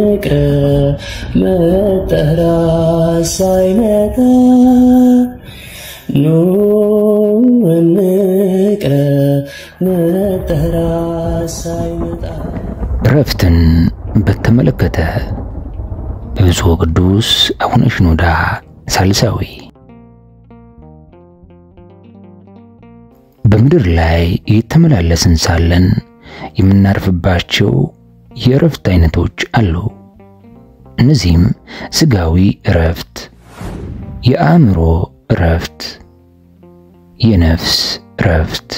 نقرأ متهرى سايمتا نقرأ متهرى سايمتا رفتن بتملكته ببزو قدوس أبونا شنودا ሳልሳዊ በምድር ላይ የተመላለስን ሳለን የምናርፍባቸው የእረፍት አይነቶች አሉ። እነዚህም ስጋዊ እረፍት፣ የአእምሮ እረፍት፣ የነፍስ እረፍት፣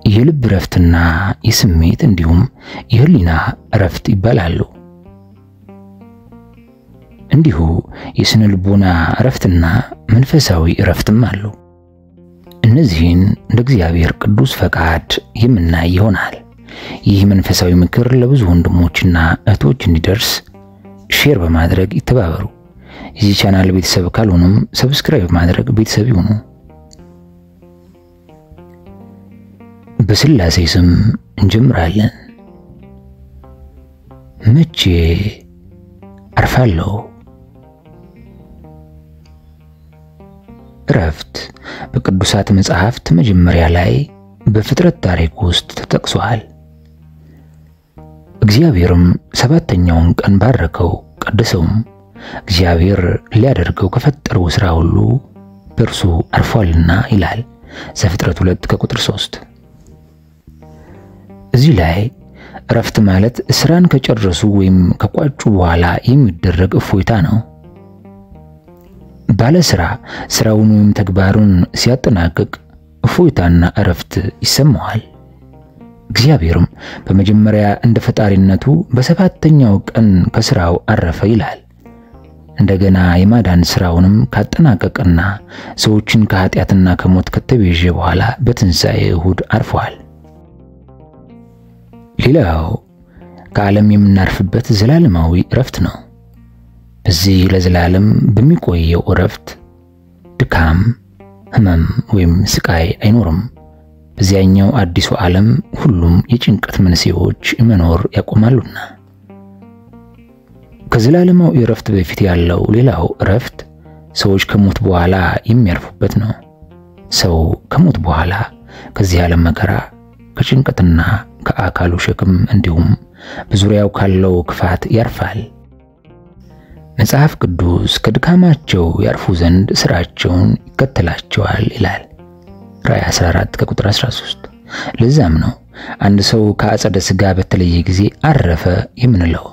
የልብ እረፍትና የስሜት እንዲሁም የህሊና እረፍት ይባላሉ። እንዲሁ የስነ ልቦና እረፍትና መንፈሳዊ እረፍትም አሉ። እነዚህን እንደ እግዚአብሔር ቅዱስ ፈቃድ የምናይ ይሆናል። ይህ መንፈሳዊ ምክር ለብዙ ወንድሞችና እህቶች እንዲደርስ ሼር በማድረግ ይተባበሩ። የዚህ ቻናል ቤተሰብ ካልሆኑም ሰብስክራይብ በማድረግ ቤተሰብ ይሁኑ። በስላሴ ስም እንጀምራለን። መቼ አርፋለሁ? እረፍት በቅዱሳት መጻሕፍት መጀመሪያ ላይ በፍጥረት ታሪክ ውስጥ ተጠቅሷል። እግዚአብሔርም ሰባተኛውን ቀን ባረከው ቀደሰውም፣ እግዚአብሔር ሊያደርገው ከፈጠረው ሥራ ሁሉ በእርሱ አርፏልና ይላል ዘፍጥረት 2:3። እዚህ ላይ እረፍት ማለት ስራን ከጨረሱ ወይም ከቋጩ በኋላ የሚደረግ እፎይታ ነው። ባለ ስራውን ወይም ተግባሩን ሲያጠናቅቅ እፎይታና እረፍት ይሰማዋል። እግዚአብሔርም በመጀመሪያ እንደ ፈጣሪነቱ በሰባተኛው ቀን ከስራው አረፈ ይላል። እንደገና የማዳን ስራውንም ካጠናቀቀና ሰዎችን ከኃጢአትና ከሞት ከተቤዠ በኋላ በትንሣኤ እሁድ አርፏል። ሌላው ከዓለም የምናርፍበት ዘላለማዊ እረፍት ነው። በዚህ ለዘላለም በሚቆየው እረፍት ድካም፣ ህመም ወይም ስቃይ አይኖርም። በዚያኛው አዲሱ ዓለም ሁሉም የጭንቀት መንስኤዎች መኖር ያቆማሉና። ከዘላለማዊ እረፍት በፊት ያለው ሌላው እረፍት ሰዎች ከሞት በኋላ የሚያርፉበት ነው። ሰው ከሞት በኋላ ከዚህ ዓለም መከራ፣ ከጭንቀትና ከአካሉ ሸክም እንዲሁም በዙሪያው ካለው ክፋት ያርፋል። መጽሐፍ ቅዱስ ከድካማቸው ያርፉ ዘንድ ስራቸውን ይከተላቸዋል ይላል ራዕይ 14:13። ለዛም ነው አንድ ሰው ከአጸደ ሥጋ በተለየ ጊዜ አረፈ የምንለው።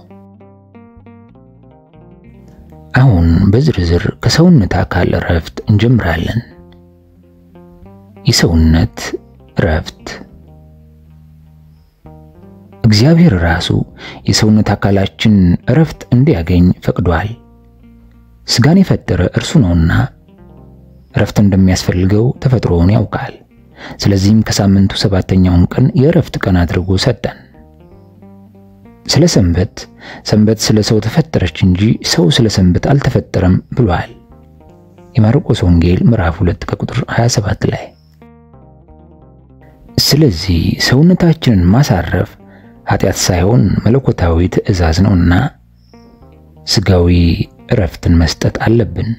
አሁን በዝርዝር ከሰውነት አካል እረፍት እንጀምራለን። የሰውነት እረፍት እግዚአብሔር ራሱ የሰውነት አካላችን እረፍት እንዲያገኝ ፈቅዷል። ስጋን የፈጠረ እርሱ ነውና እረፍት እንደሚያስፈልገው ተፈጥሮውን ያውቃል። ስለዚህም ከሳምንቱ ሰባተኛውን ቀን የእረፍት ቀን አድርጎ ሰጠን። ስለ ሰንበት ስለ ሰው ተፈጠረች እንጂ ሰው ስለ ሰንበት አልተፈጠረም ብሏል የማርቆስ ወንጌል ምዕራፍ 2:27 ላይ። ስለዚህ ሰውነታችንን ማሳረፍ ኃጢአት ሳይሆን መለኮታዊ ትእዛዝ ነውና ስጋዊ እረፍትን መስጠት አለብን።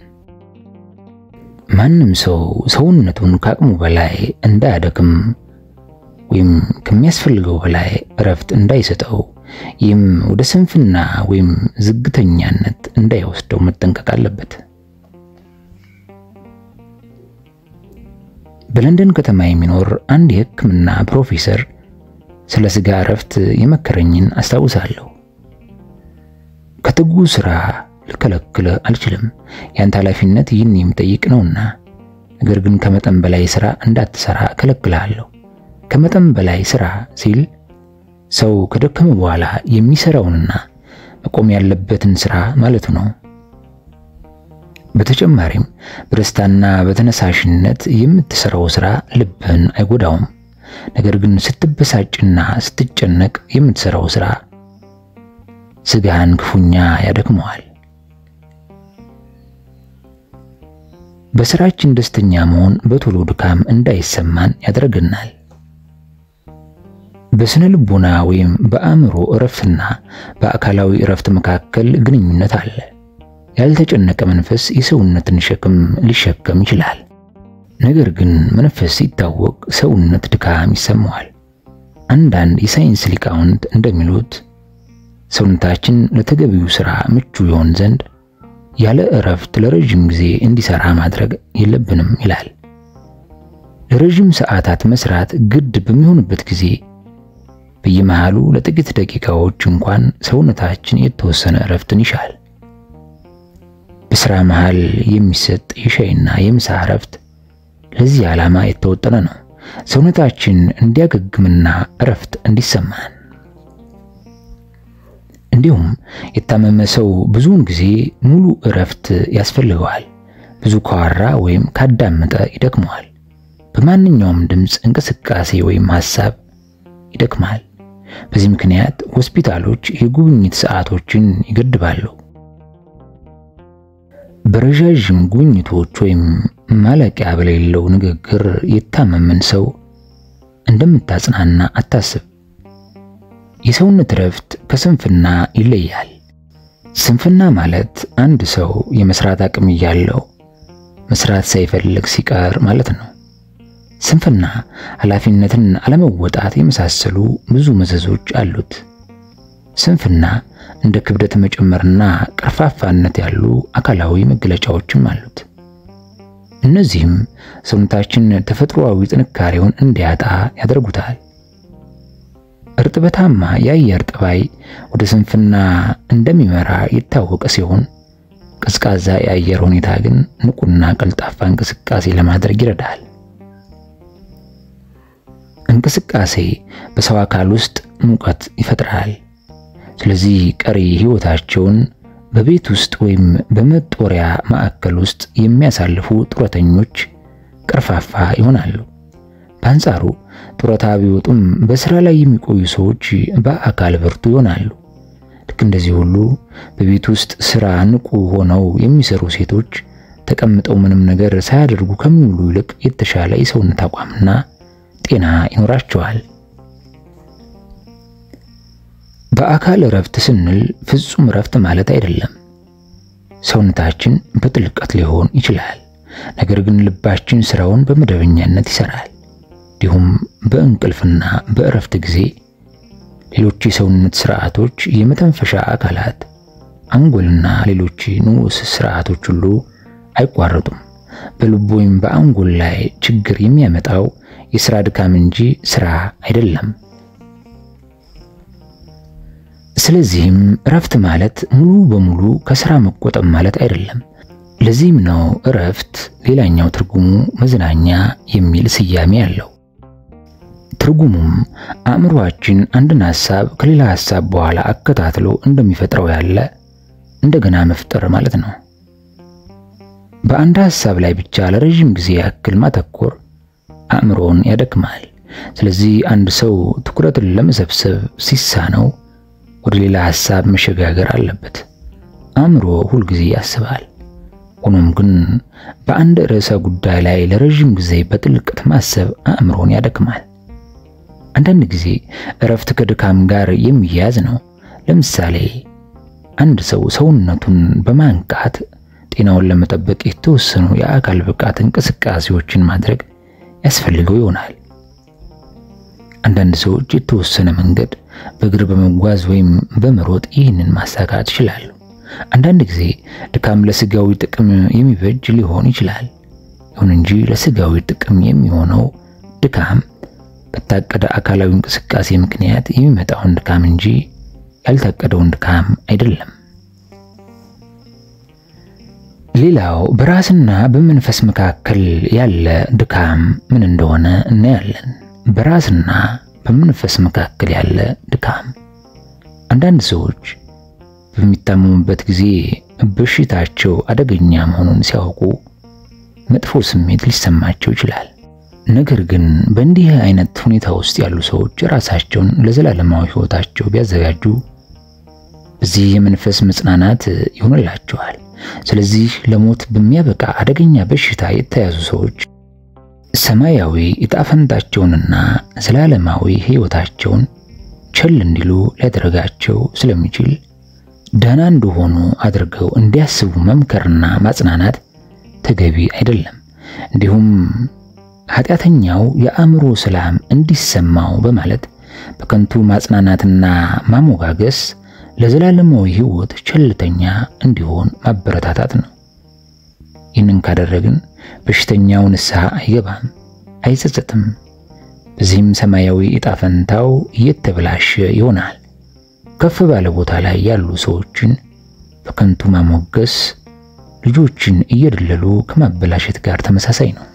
ማንም ሰው ሰውነቱን ከአቅሙ በላይ እንዳያደክም ወይም ከሚያስፈልገው በላይ እረፍት እንዳይሰጠው፣ ይህም ወደ ስንፍና ወይም ዝግተኛነት እንዳይወስደው መጠንቀቅ አለበት። በለንደን ከተማ የሚኖር አንድ የሕክምና ፕሮፌሰር ስለ ስጋ እረፍት የመከረኝን አስታውሳለሁ። ከትጉ ስራ ልከለክል አልችልም፣ ያንተ ኃላፊነት ይህን የሚጠይቅ ነውና፣ ነገር ግን ከመጠን በላይ ስራ እንዳትሰራ ከለክላለሁ። ከመጠን በላይ ስራ ሲል ሰው ከደከመ በኋላ የሚሰራውንና መቆም ያለበትን ስራ ማለት ነው። በተጨማሪም በደስታና በተነሳሽነት የምትሰራው ስራ ልብን አይጎዳውም። ነገር ግን ስትበሳጭና ስትጨነቅ የምትሰራው ስራ ስጋን ክፉኛ ያደክመዋል። በስራችን ደስተኛ መሆን በቶሎ ድካም እንዳይሰማን ያደርገናል። በስነ ልቦና ወይም በአእምሮ እረፍትና በአካላዊ እረፍት መካከል ግንኙነት አለ። ያልተጨነቀ መንፈስ የሰውነትን ሸክም ሊሸከም ይችላል። ነገር ግን መንፈስ ሲታወቅ ሰውነት ድካም ይሰማዋል። አንዳንድ የሳይንስ ሊቃውንት እንደሚሉት ሰውነታችን ለተገቢው ሥራ ምቹ ይሆን ዘንድ ያለ እረፍት ለረጅም ጊዜ እንዲሰራ ማድረግ የለብንም ይላል። ለረጅም ሰዓታት መስራት ግድ በሚሆንበት ጊዜ በየመሃሉ ለጥቂት ደቂቃዎች እንኳን ሰውነታችን የተወሰነ እረፍትን ይሻል። በሥራ መሃል የሚሰጥ የሻይና የምሳ እረፍት ለዚህ ዓላማ የተወጠነ ነው፣ ሰውነታችን እንዲያገግምና እረፍት እንዲሰማን። እንዲሁም የታመመ ሰው ብዙውን ጊዜ ሙሉ እረፍት ያስፈልገዋል። ብዙ ካወራ ወይም ካዳመጠ ይደክመዋል። በማንኛውም ድምፅ፣ እንቅስቃሴ ወይም ሐሳብ ይደክማል። በዚህ ምክንያት ሆስፒታሎች የጉብኝት ሰዓቶችን ይገድባሉ። በረዣዥም ጉብኝቶች ወይም ማለቂያ በሌለው ንግግር የታመመን ሰው እንደምታጽናና አታስብ። የሰውነት እረፍት ከስንፍና ይለያል። ስንፍና ማለት አንድ ሰው የመስራት አቅም እያለው መስራት ሳይፈልግ ሲቀር ማለት ነው። ስንፍና ኃላፊነትን አለመወጣት የመሳሰሉ ብዙ መዘዞች አሉት። ስንፍና እንደ ክብደት መጨመርና ቀርፋፋነት ያሉ አካላዊ መገለጫዎችም አሉት። እነዚህም ሰውነታችን ተፈጥሯዊ ጥንካሬውን እንዲያጣ ያደርጉታል። እርጥበታማ የአየር ጠባይ ወደ ስንፍና እንደሚመራ የታወቀ ሲሆን ቀዝቃዛ የአየር ሁኔታ ግን ንቁና ቀልጣፋ እንቅስቃሴ ለማድረግ ይረዳል። እንቅስቃሴ በሰው አካል ውስጥ ሙቀት ይፈጥራል። ስለዚህ ቀሪ ሕይወታቸውን በቤት ውስጥ ወይም በመጦሪያ ማዕከል ውስጥ የሚያሳልፉ ጡረተኞች ቀርፋፋ ይሆናሉ። በአንጻሩ ጡረታ ቢወጡም በስራ ላይ የሚቆዩ ሰዎች በአካል ብርቱ ይሆናሉ። ልክ እንደዚህ ሁሉ በቤት ውስጥ ስራ ንቁ ሆነው የሚሰሩ ሴቶች ተቀምጠው ምንም ነገር ሳያደርጉ ከሚውሉ ይልቅ የተሻለ የሰውነት አቋምና ጤና ይኖራቸዋል። በአካል እረፍት ስንል ፍጹም እረፍት ማለት አይደለም። ሰውነታችን በጥልቀት ሊሆን ይችላል፣ ነገር ግን ልባችን ስራውን በመደበኛነት ይሰራል። እንዲሁም በእንቅልፍና በእረፍት ጊዜ ሌሎች የሰውነት ስርዓቶች፣ የመተንፈሻ አካላት፣ አንጎልና ሌሎች ንዑስ ስርዓቶች ሁሉ አይቋረጡም። በልብ ወይም በአንጎል ላይ ችግር የሚያመጣው የሥራ ድካም እንጂ ስራ አይደለም። ስለዚህም እረፍት ማለት ሙሉ በሙሉ ከሥራ መቆጠብ ማለት አይደለም። ለዚህም ነው እረፍት ሌላኛው ትርጉሙ መዝናኛ የሚል ስያሜ ያለው። ትርጉሙም አእምሮአችን አንድን ሐሳብ ከሌላ ሐሳብ በኋላ አከታትሎ እንደሚፈጥረው ያለ እንደገና መፍጠር ማለት ነው። በአንድ ሐሳብ ላይ ብቻ ለረጅም ጊዜ ያክል ማተኮር አእምሮን ያደክማል። ስለዚህ አንድ ሰው ትኩረትን ለመሰብሰብ ሲሳነው ወደ ሌላ ሐሳብ መሸጋገር አለበት። አእምሮ ሁል ጊዜ ያስባል። ሆኖም ግን በአንድ ርዕሰ ጉዳይ ላይ ለረጅም ጊዜ በጥልቀት ማሰብ አእምሮን ያደክማል። አንዳንድ ጊዜ እረፍት ከድካም ጋር የሚያያዝ ነው። ለምሳሌ አንድ ሰው ሰውነቱን በማንቃት ጤናውን ለመጠበቅ የተወሰኑ የአካል ብቃት እንቅስቃሴዎችን ማድረግ ያስፈልገው ይሆናል። አንዳንድ ሰዎች የተወሰነ መንገድ በእግር በመጓዝ ወይም በመሮጥ ይህንን ማሳካት ይችላሉ። አንዳንድ ጊዜ ድካም ለስጋዊ ጥቅም የሚበጅ ሊሆን ይችላል። ይሁን እንጂ ለስጋዊ ጥቅም የሚሆነው ድካም በታቀደ አካላዊ እንቅስቃሴ ምክንያት የሚመጣውን ድካም እንጂ ያልታቀደውን ድካም አይደለም። ሌላው በራስና በመንፈስ መካከል ያለ ድካም ምን እንደሆነ እናያለን። በራስና በመንፈስ መካከል ያለ ድካም አንዳንድ ሰዎች በሚታመሙበት ጊዜ በሽታቸው አደገኛ መሆኑን ሲያውቁ መጥፎ ስሜት ሊሰማቸው ይችላል። ነገር ግን በእንዲህ አይነት ሁኔታ ውስጥ ያሉ ሰዎች ራሳቸውን ለዘላለማዊ ሕይወታቸው ቢያዘጋጁ በዚህ የመንፈስ መጽናናት ይሆንላቸዋል። ስለዚህ ለሞት በሚያበቃ አደገኛ በሽታ የተያዙ ሰዎች ሰማያዊ ዕጣፈንታቸውንና ዘላለማዊ ሕይወታቸውን ቸል እንዲሉ ሊያደርጋቸው ስለሚችል ደህና እንደሆኑ አድርገው እንዲያስቡ መምከርና ማጽናናት ተገቢ አይደለም። እንዲሁም ኃጢአተኛው የአእምሮ ሰላም እንዲሰማው በማለት በከንቱ ማጽናናትና ማሞጋገስ ለዘላለማዊ ሕይወት ቸልተኛ እንዲሆን ማበረታታት ነው። ይህንን ካደረግን በሽተኛው ንስሐ አይገባም፣ አይጸጸትም። በዚህም ሰማያዊ ዕጣፈንታው እየተበላሸ ይሆናል። ከፍ ባለ ቦታ ላይ ያሉ ሰዎችን በከንቱ ማሞገስ ልጆችን እየደለሉ ከማበላሸት ጋር ተመሳሳይ ነው።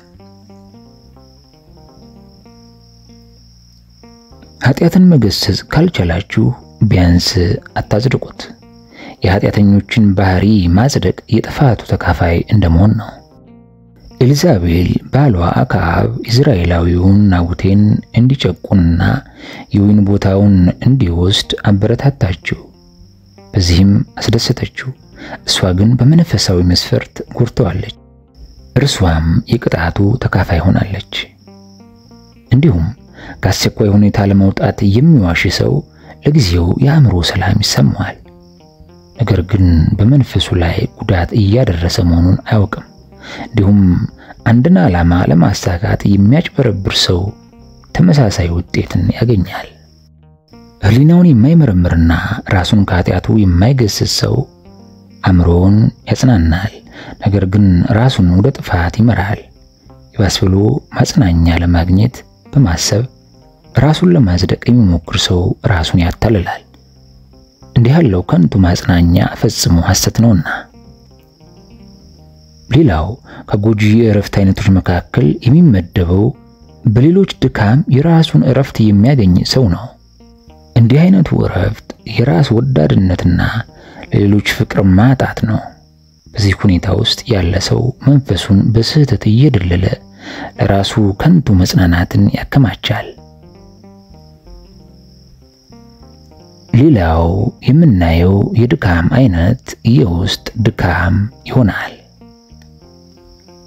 ኃጢአትን መገሰጽ ካልቻላችሁ ቢያንስ አታጽድቁት። የኃጢአተኞችን ባህሪ ማጽደቅ የጥፋቱ ተካፋይ እንደመሆን ነው። ኤልዛቤል ባሏ አክዓብ ኢዝራኤላዊውን ናቡቴን እንዲጨቁንና የወይን ቦታውን እንዲወስድ አበረታታችው። በዚህም አስደሰተችው። እሷ ግን በመንፈሳዊ መስፈርት ጎድተዋለች። እርሷም የቅጣቱ ተካፋይ ሆናለች። እንዲሁም ከአስቸኳይ ሁኔታ ለመውጣት የሚዋሽ ሰው ለጊዜው የአእምሮ ሰላም ይሰማዋል። ነገር ግን በመንፈሱ ላይ ጉዳት እያደረሰ መሆኑን አያውቅም። እንዲሁም አንድን ዓላማ ለማሳካት የሚያጭበረብር ሰው ተመሳሳይ ውጤትን ያገኛል። ሕሊናውን የማይመረምርና ራሱን ከኃጢአቱ የማይገስጽ ሰው አእምሮውን ያጽናናል፣ ነገር ግን ራሱን ወደ ጥፋት ይመራል። ይባስ ብሎ ማጽናኛ ለማግኘት በማሰብ ራሱን ለማጽደቅ የሚሞክር ሰው ራሱን ያታልላል። እንዲህ ያለው ከንቱ ማጽናኛ ፈጽሞ ሐሰት ነውና። ሌላው ከጎጂ የእረፍት አይነቶች መካከል የሚመደበው በሌሎች ድካም የራሱን እረፍት የሚያገኝ ሰው ነው። እንዲህ አይነቱ እረፍት የራስ ወዳድነትና ለሌሎች ፍቅር ማጣት ነው። በዚህ ሁኔታ ውስጥ ያለ ሰው መንፈሱን በስህተት እየደለለ ለራሱ ከንቱ መጽናናትን ያከማቻል። ሌላው የምናየው የድካም አይነት የውስጥ ድካም ይሆናል።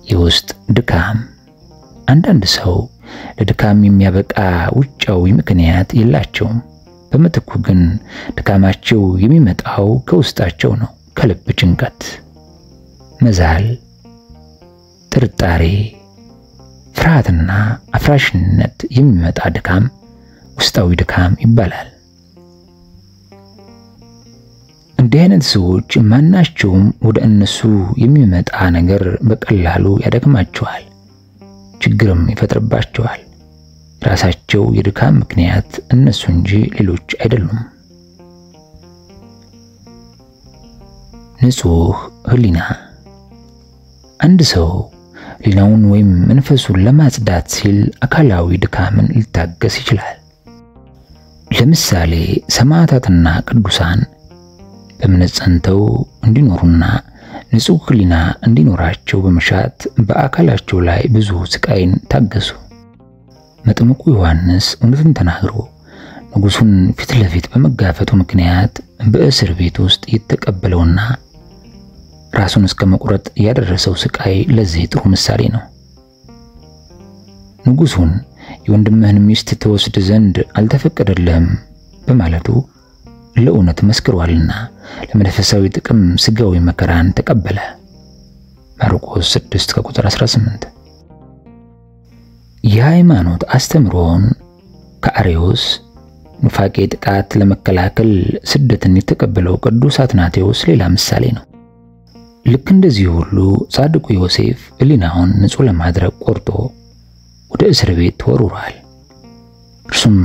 የውስጥ ድካም አንዳንድ ሰው ለድካም የሚያበቃ ውጫዊ ምክንያት የላቸውም። በምትኩ ግን ድካማቸው የሚመጣው ከውስጣቸው ነው። ከልብ ጭንቀት፣ መዛል፣ ጥርጣሬ፣ ፍርሃትና አፍራሽነት የሚመጣ ድካም ውስጣዊ ድካም ይባላል። እንዲህ አይነት ሰዎች ማናቸውም ወደ እነሱ የሚመጣ ነገር በቀላሉ ያደክማቸዋል፣ ችግርም ይፈጥርባቸዋል። ራሳቸው የድካም ምክንያት እነሱ እንጂ ሌሎች አይደሉም። ንጹህ ሕሊና አንድ ሰው ሕሊናውን ወይም መንፈሱን ለማጽዳት ሲል አካላዊ ድካምን ሊታገስ ይችላል። ለምሳሌ ሰማዕታትና ቅዱሳን በእምነት ጸንተው እንዲኖሩና ንጹህ ሕሊና እንዲኖራቸው በመሻት በአካላቸው ላይ ብዙ ስቃይን ታገሱ። መጥምቁ ዮሐንስ እውነትን ተናግሮ ንጉሡን ፊት ለፊት በመጋፈጡ ምክንያት በእስር ቤት ውስጥ የተቀበለውና ራሱን እስከ መቁረጥ ያደረሰው ስቃይ ለዚህ ጥሩ ምሳሌ ነው። ንጉሡን የወንድምህን ሚስት ተወስድ ዘንድ አልተፈቀደልህም በማለቱ ለእውነት መስክሯልና ለመንፈሳዊ ጥቅም ስጋዊ መከራን ተቀበለ። ማርቆስ 6:18። የሃይማኖት አስተምሮን ከአርዮስ ኑፋቄ ጥቃት ለመከላከል ስደትን የተቀበለው ቅዱስ አትናቴዎስ ሌላ ምሳሌ ነው። ልክ እንደዚህ ሁሉ ጻድቁ ዮሴፍ ሕሊናውን ንጹህ ለማድረግ ቆርጦ ወደ እስር ቤት ተወርውሯል። እርሱም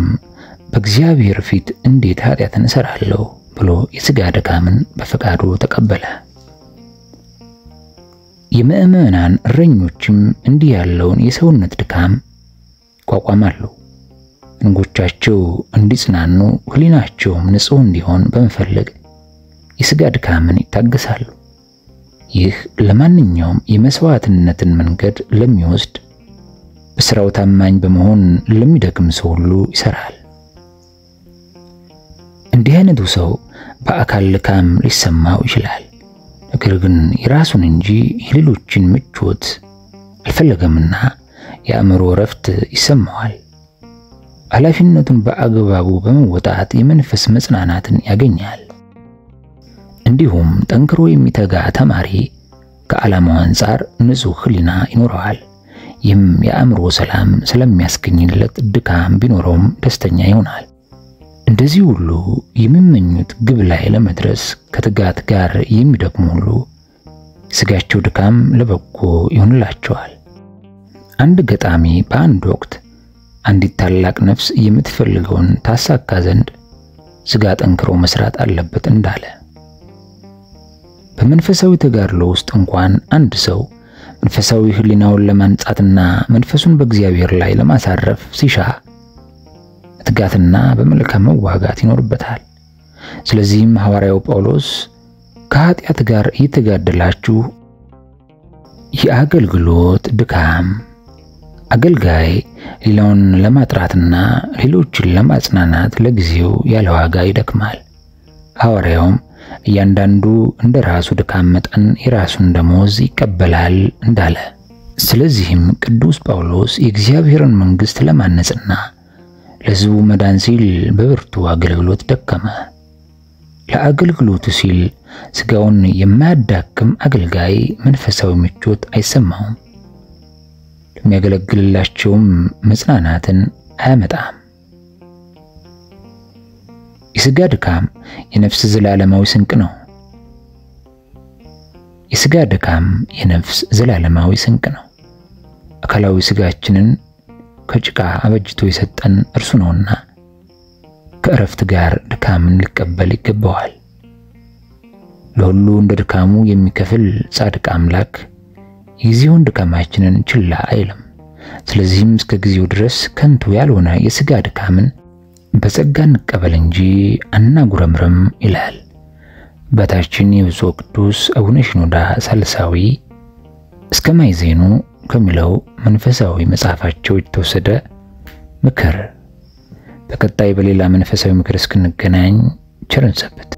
በእግዚአብሔር ፊት እንዴት ኃጢአትን እሰራለሁ ብሎ የሥጋ ድካምን በፈቃዱ ተቀበለ። የምእመናን እረኞችም እንዲህ ያለውን የሰውነት ድካም ይቋቋማሉ። እንጎቻቸው እንዲጽናኑ ሕሊናቸውም ንጹህ እንዲሆን በመፈለግ የሥጋ ድካምን ይታገሳሉ። ይህ ለማንኛውም የመስዋዕትነትን መንገድ ለሚወስድ በሥራው ታማኝ በመሆን ለሚደክም ሰው ሁሉ ይሰራል። እንዲህ አይነቱ ሰው በአካል ድካም ሊሰማው ይችላል። ነገር ግን የራሱን እንጂ የሌሎችን ምቾት አልፈለገምና የአእምሮ ረፍት ይሰማዋል። ኃላፊነቱን በአግባቡ በመወጣት የመንፈስ መጽናናትን ያገኛል። እንዲሁም ጠንክሮ የሚተጋ ተማሪ ከዓላማው አንጻር ንጹህ ሕሊና ይኖረዋል። ይህም የአእምሮ ሰላም ስለሚያስገኝለት ድካም ቢኖረውም ደስተኛ ይሆናል። እንደዚህ ሁሉ የሚመኙት ግብ ላይ ለመድረስ ከትጋት ጋር የሚደክሙ ሁሉ ስጋቸው ድካም ለበጎ ይሆንላቸዋል። አንድ ገጣሚ በአንድ ወቅት አንዲት ታላቅ ነፍስ የምትፈልገውን ታሳካ ዘንድ ስጋ ጠንክሮ መስራት አለበት እንዳለ፣ በመንፈሳዊ ተጋድሎ ውስጥ እንኳን አንድ ሰው መንፈሳዊ ሕሊናውን ለማንጻትና መንፈሱን በእግዚአብሔር ላይ ለማሳረፍ ሲሻ ትጋትና በመልካም መዋጋት ይኖርበታል። ስለዚህም ሐዋርያው ጳውሎስ ከኃጢአት ጋር እየተጋደላችሁ የአገልግሎት ድካም አገልጋይ ሌላውን ለማጥራትና ሌሎችን ለማጽናናት ለጊዜው ያለ ዋጋ ይደክማል። ሐዋርያውም እያንዳንዱ እንደራሱ ድካም መጠን የራሱን ደሞዝ ይቀበላል እንዳለ፣ ስለዚህም ቅዱስ ጳውሎስ የእግዚአብሔርን መንግሥት ለማነጽና ለሕዝቡ መዳን ሲል በብርቱ አገልግሎት ደከመ። ለአገልግሎቱ ሲል ስጋውን የማያዳክም አገልጋይ መንፈሳዊ ምቾት አይሰማውም፣ ለሚያገለግልላቸውም መጽናናትን አያመጣም። የስጋ ድካም የነፍስ ዘላለማዊ ስንቅ ነው። የስጋ ድካም የነፍስ ዘላለማዊ ስንቅ ነው። አካላዊ ስጋችንን ከጭቃ አበጅቶ የሰጠን እርሱ ነውና ከእረፍት ጋር ድካምን ሊቀበል ይገባዋል። ለሁሉ እንደ ድካሙ የሚከፍል ጻድቅ አምላክ የጊዜውን ድካማችንን ችላ አይልም። ስለዚህም እስከ ጊዜው ድረስ ከንቱ ያልሆነ የስጋ ድካምን በጸጋ እንቀበል እንጂ አናጉረምርም ይላል አባታችን የብፁዕ ቅዱስ አቡነ ሽኖዳ ሳልሳዊ እስከ ማይዜኑ ከሚለው መንፈሳዊ መጽሐፋቸው የተወሰደ ምክር። በቀጣይ በሌላ መንፈሳዊ ምክር እስክንገናኝ ቸር እንሰንብት።